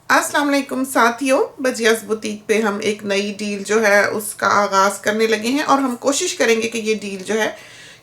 अस्सलाम वालेकुम साथियों, बजियास बुटीक पे हम एक नई डील जो है उसका आगाज़ करने लगे हैं और हम कोशिश करेंगे कि ये डील जो है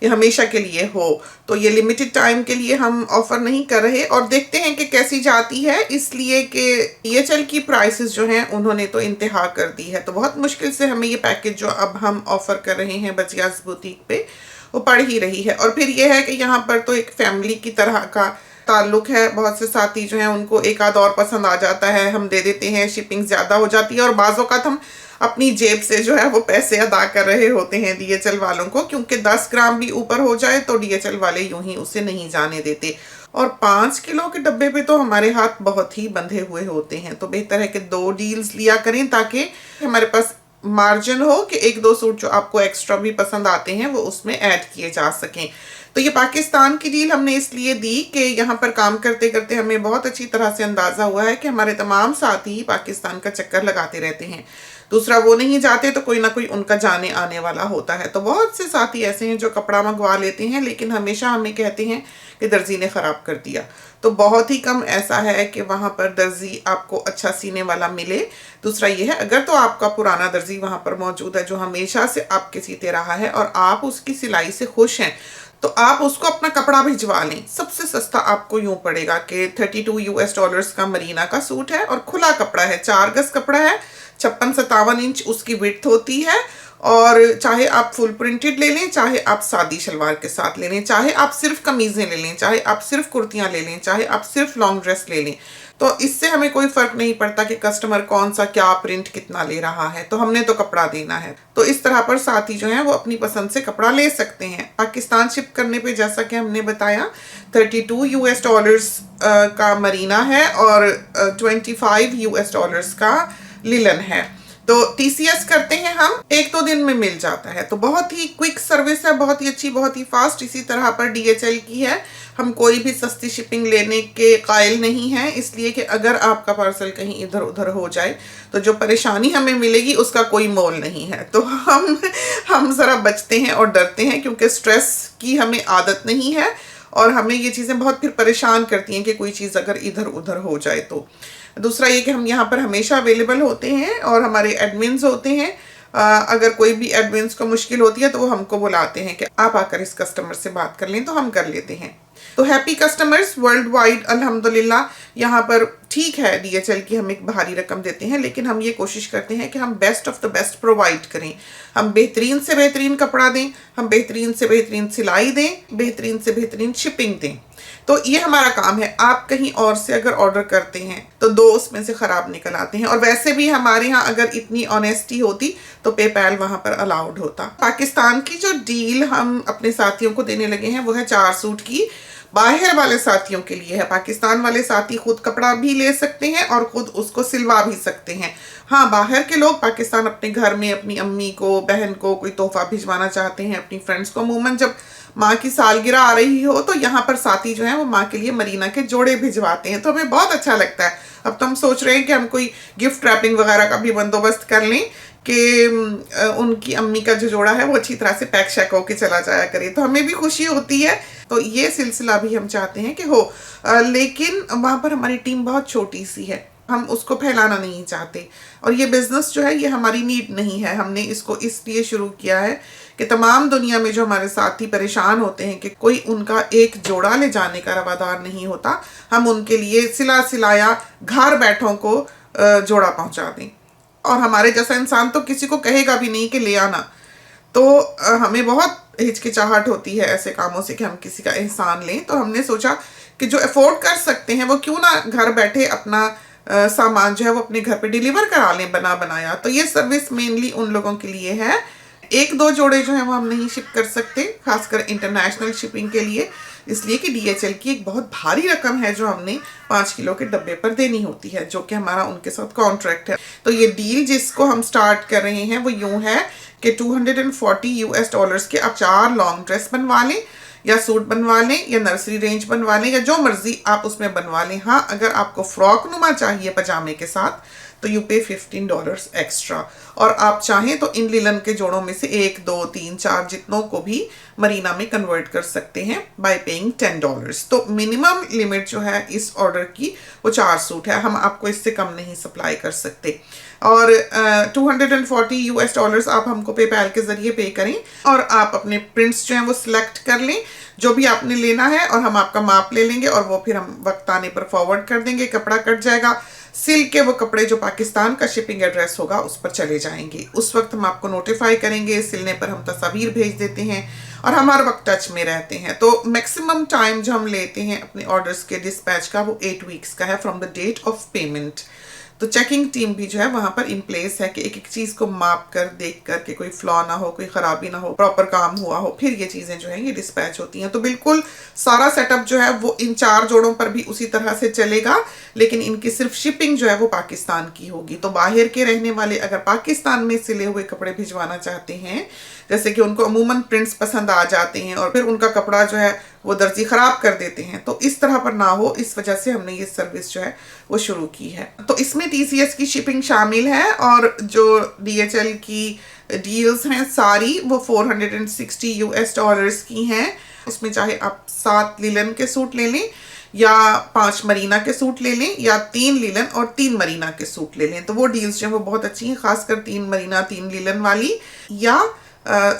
ये हमेशा के लिए हो। तो ये लिमिटेड टाइम के लिए हम ऑफ़र नहीं कर रहे और देखते हैं कि कैसी जाती है, इसलिए कि DHL की प्राइसेस जो हैं उन्होंने तो इंतहा कर दी है। तो बहुत मुश्किल से हमें ये पैकेज जो अब हम ऑफ़र कर रहे हैं बजियास बुटीक पे वो पड़ ही रही है। और फिर ये है कि यहाँ पर तो एक फैमिली की तरह का ताल्लुक है। बहुत से साथी जो हैं उनको एक आध और पसंद आ जाता है, हम दे देते हैं, शिपिंग ज़्यादा हो जाती है और बाज़ औक़ात हम अपनी जेब से जो है वो पैसे अदा कर रहे होते हैं DHL वालों को, क्योंकि 10 ग्राम भी ऊपर हो जाए तो DHL वाले यूं ही उसे नहीं जाने देते। और 5 किलो के डब्बे पे तो हमारे हाथ बहुत ही बंधे हुए होते हैं। तो बेहतर है कि 2 डील्स लिया करें ताकि हमारे पास मार्जिन हो कि 1-2 सूट जो आपको एक्स्ट्रा भी पसंद आते हैं वो उसमें ऐड किए जा सकें। तो ये पाकिस्तान की डील हमने इसलिए दी कि यहाँ पर काम करते करते हमें बहुत अच्छी तरह से अंदाज़ा हुआ है कि हमारे तमाम साथी पाकिस्तान का चक्कर लगाते रहते हैं। दूसरा, वो नहीं जाते तो कोई ना कोई उनका जाने आने वाला होता है। तो बहुत से साथी ऐसे हैं जो कपड़ा मंगवा लेते हैं लेकिन हमेशा हमें कहते हैं कि दर्जी ने ख़राब कर दिया। तो बहुत ही कम ऐसा है कि वहाँ पर दर्जी आपको अच्छा सीने वाला मिले। दूसरा ये है, अगर तो आपका पुराना दर्जी वहाँ पर मौजूद है जो हमेशा से आपके सीते रहा है और आप उसकी सिलाई से खुश हैं, तो आप उसको अपना कपड़ा भिजवा लें। सबसे सस्ता आपको यूं पड़ेगा कि $32 का मरीना का सूट है और खुला कपड़ा है, 4 गज कपड़ा है, 56-57 इंच उसकी विड्थ होती है। और चाहे आप फुल प्रिंटेड ले लें, चाहे आप सादी शलवार के साथ ले लें, चाहे आप सिर्फ कमीज़ें ले लें, चाहे आप सिर्फ कुर्तियाँ ले लें, चाहे आप सिर्फ लॉन्ग ड्रेस ले लें, तो इससे हमें कोई फ़र्क नहीं पड़ता कि कस्टमर कौन सा क्या प्रिंट कितना ले रहा है, तो हमने तो कपड़ा देना है। तो इस तरह पर साथी जो हैं वो अपनी पसंद से कपड़ा ले सकते हैं। पाकिस्तान शिप करने पे जैसा कि हमने बताया $32 का मरीना है और $25 का लिलन है। तो TCS करते हैं हम, 1-2 दिन में मिल जाता है। तो बहुत ही क्विक सर्विस है, बहुत ही अच्छी, बहुत ही फास्ट। इसी तरह पर DHL की है। हम कोई भी सस्ती शिपिंग लेने के कायल नहीं हैं, इसलिए कि अगर आपका पार्सल कहीं इधर उधर हो जाए तो जो परेशानी हमें मिलेगी उसका कोई मोल नहीं है। तो हम ज़रा बचते हैं और डरते हैं क्योंकि स्ट्रेस की हमें आदत नहीं है और हमें ये चीज़ें बहुत फिर परेशान करती हैं कि कोई चीज़ अगर इधर उधर हो जाए तो। दूसरा ये कि हम यहाँ पर हमेशा अवेलेबल होते हैं और हमारे एडमिन्स होते हैं। अगर कोई भी एडमिन्स को मुश्किल होती है तो वो हमको बुलाते हैं कि आप आकर इस कस्टमर से बात कर लें, तो हम कर लेते हैं। तो हैप्पी कस्टमर्स वर्ल्ड वाइड अल्हम्दुलिल्लाह। यहाँ पर ठीक है DHL की हम एक भारी रकम देते हैं, लेकिन हम ये कोशिश करते हैं कि हम best of the best provide करें। हम बेहतरीन से बेहतरीन कपड़ा दें, हम बेहतरीन से बेहतरीन सिलाई दें, बेहतरीन से बेहतरीन शिपिंग दें। तो ये हमारा काम है। आप कहीं और से अगर ऑर्डर करते हैं तो 2 उसमें से ख़राब निकल आते हैं। और वैसे भी हमारे यहाँ अगर इतनी ऑनेस्टी होती तो पेपैल वहाँ पर अलाउड होता। पाकिस्तान की जो डील हम अपने साथियों को देने लगे हैं वो है 4 सूट की। बाहर वाले साथियों के लिए है। पाकिस्तान वाले साथी खुद कपड़ा भी ले सकते हैं और खुद उसको सिलवा भी सकते हैं। हाँ, बाहर के लोग पाकिस्तान अपने घर में अपनी अम्मी को, बहन को कोई तोहफा भिजवाना चाहते हैं, अपनी फ्रेंड्स को। अमूमन जब माँ की सालगिरह आ रही हो तो यहाँ पर साथी जो है वो माँ के लिए मरीना के जोड़े भिजवाते हैं, तो हमें बहुत अच्छा लगता है। अब तो हम सोच रहे हैं कि हम कोई गिफ्ट रैपिंग वगैरह का भी बंदोबस्त कर लें कि उनकी अम्मी का जो जोड़ा है वो अच्छी तरह से पैक शैक होके चला जाया करे, तो हमें भी खुशी होती है। तो ये सिलसिला भी हम चाहते हैं कि हो, लेकिन वहाँ पर हमारी टीम बहुत छोटी सी है, हम उसको फैलाना नहीं चाहते। और ये बिज़नेस जो है ये हमारी नीड नहीं है। हमने इसको इसलिए शुरू किया है कि तमाम दुनिया में जो हमारे साथी परेशान होते हैं कि कोई उनका एक जोड़ा ले जाने का रवादार नहीं होता, हम उनके लिए सिला सिलाया घर बैठों को जोड़ा पहुँचा दें। और हमारे जैसा इंसान तो किसी को कहेगा भी नहीं कि ले आना। तो हमें बहुत हिचकिचाहट होती है ऐसे कामों से कि हम किसी का एहसान लें। तो हमने सोचा कि जो अफोर्ड कर सकते हैं वो क्यों ना घर बैठे अपना सामान जो है वो अपने घर पे डिलीवर करा लें बना बनाया। तो ये सर्विस मेनली उन लोगों के लिए है। 1-2 जोड़े जो हैं वो हम नहीं शिप कर सकते, खासकर इंटरनेशनल शिपिंग के लिए, इसलिए कि DHL की एक बहुत भारी रकम है जो हमने 5 किलो के डब्बे पर देनी होती है, जो कि हमारा उनके साथ कॉन्ट्रैक्ट है। तो ये डील जिसको हम स्टार्ट कर रहे हैं वो यूँ है कि $240 के आप 4 लॉन्ग ड्रेस बनवा लें या सूट बनवा लें या नर्सरी रेंज बनवा लें या जो मर्जी आप उसमें बनवा लें। हाँ, अगर आपको फ्रॉक नुमा चाहिए पजामे के साथ तो यू पे $15 एक्स्ट्रा। और आप चाहें तो इन लिलन के जोड़ों में से 1, 2, 3, 4 जितनों को भी मरीना में कन्वर्ट कर सकते हैं बाय पेइंग $10। तो मिनिमम लिमिट जो है इस ऑर्डर की वो 4 सूट है, हम आपको इससे कम नहीं सप्लाई कर सकते। और $240 आप हमको पेपैल के जरिए पे करें और आप अपने प्रिंट्स जो हैं वो सिलेक्ट कर लें जो भी आपने लेना है, और हम आपका माप ले लेंगे और वो फिर हम वक्त आने पर फॉरवर्ड कर देंगे। कपड़ा कट जाएगा, सिल के वो कपड़े जो पाकिस्तान का शिपिंग एड्रेस होगा उस पर चले जाएंगे। उस वक्त हम आपको नोटिफाई करेंगे, सिलने पर हम तस्वीर भेज देते हैं और हम हर वक्त टच में रहते हैं। तो मैक्सिमम टाइम जो हम लेते हैं अपने ऑर्डर्स के डिस्पैच का वो 8 वीक्स का है from the date of payment. तो चेकिंग टीम भी जो है वहां पर इन प्लेस है कि एक एक चीज को माप कर देख कर के कोई फ्लॉ ना हो, कोई खराबी ना हो, प्रॉपर काम हुआ हो, फिर ये चीजें जो है ये डिस्पैच होती हैं। तो बिल्कुल सारा सेटअप जो है वो इन 4 जोड़ों पर भी उसी तरह से चलेगा, लेकिन इनकी सिर्फ शिपिंग जो है वो पाकिस्तान की होगी। तो बाहर के रहने वाले अगर पाकिस्तान में सिले हुए कपड़े भिजवाना चाहते हैं, जैसे कि उनको अमूमन प्रिंट्स पसंद आ जाते हैं और फिर उनका कपड़ा जो है वो दर्जी खराब कर देते हैं, तो इस तरह पर ना हो, इस वजह से हमने ये सर्विस जो है वो शुरू की है। तो इसमें TCS की शिपिंग शामिल है और जो DHL की डील्स हैं सारी वो $460 की हैं। उसमें चाहे आप 7 लिलन के सूट ले लें या 5 मरीना के सूट ले लें या 3 लिलन और 3 मरीना के सूट ले लें, तो वो डील्स जो है वो बहुत अच्छी हैं, खासकर 3 मरीना 3 लिलन वाली या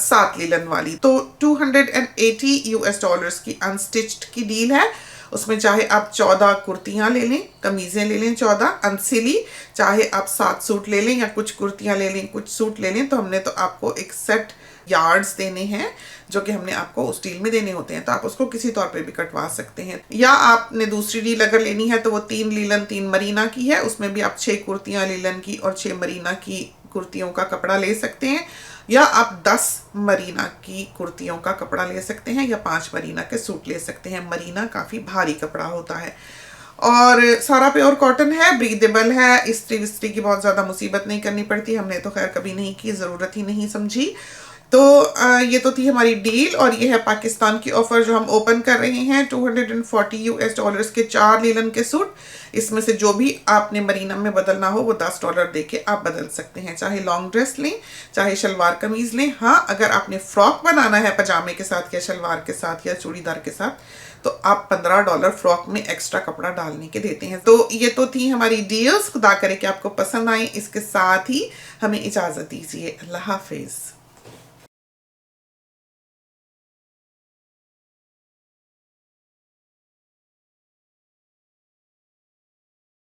7 लिलन वाली। तो $280 की अनस्टिच्ड की डील है। उसमें चाहे आप 14 कुर्तियां ले लें, कमीजें ले लें 14 अनसिली, चाहे आप 7 सूट ले लें या कुछ कुर्तियां ले लें, कुछ सूट ले लें, तो हमने तो आपको एक सेट यार्ड्स देने हैं जो कि हमने आपको उस डील में देने होते हैं। तो आप उसको किसी तौर पे भी कटवा सकते हैं, या आपने दूसरी डील अगर लेनी है तो वो 3 लीलन 3 मरीना की है। उसमें भी आप 6 कुर्तियां लीलन की और 6 मरीना की कुर्तियों का कपड़ा ले सकते हैं, या आप 10 मरीना की कुर्तियों का कपड़ा ले सकते हैं या 5 मरीना के सूट ले सकते हैं। मरीना काफ़ी भारी कपड़ा होता है और सारा प्योर कॉटन है, ब्रीदेबल है, इस्त्री विस्त्री की बहुत ज़्यादा मुसीबत नहीं करनी पड़ती। हमने तो खैर कभी नहीं की, ज़रूरत ही नहीं समझी। तो ये तो थी हमारी डील और ये है पाकिस्तान की ऑफर जो हम ओपन कर रहे हैं। $240 के 4 लीलन के सूट, इसमें से जो भी आपने मरीना में बदलना हो वो $10 दे के आप बदल सकते हैं। चाहे लॉन्ग ड्रेस लें, चाहे शलवार कमीज लें। हाँ, अगर आपने फ्रॉक बनाना है पजामे के साथ या शलवार के साथ या चूड़ीदार के साथ, तो आप $15 फ्रॉक में एक्स्ट्रा कपड़ा डालने के देते हैं। तो ये तो थी हमारी डील्स। खुदा करे कि आपको पसंद आए। इसके साथ ही हमें इजाज़त दीजिए। अल्लाह हाफिज़।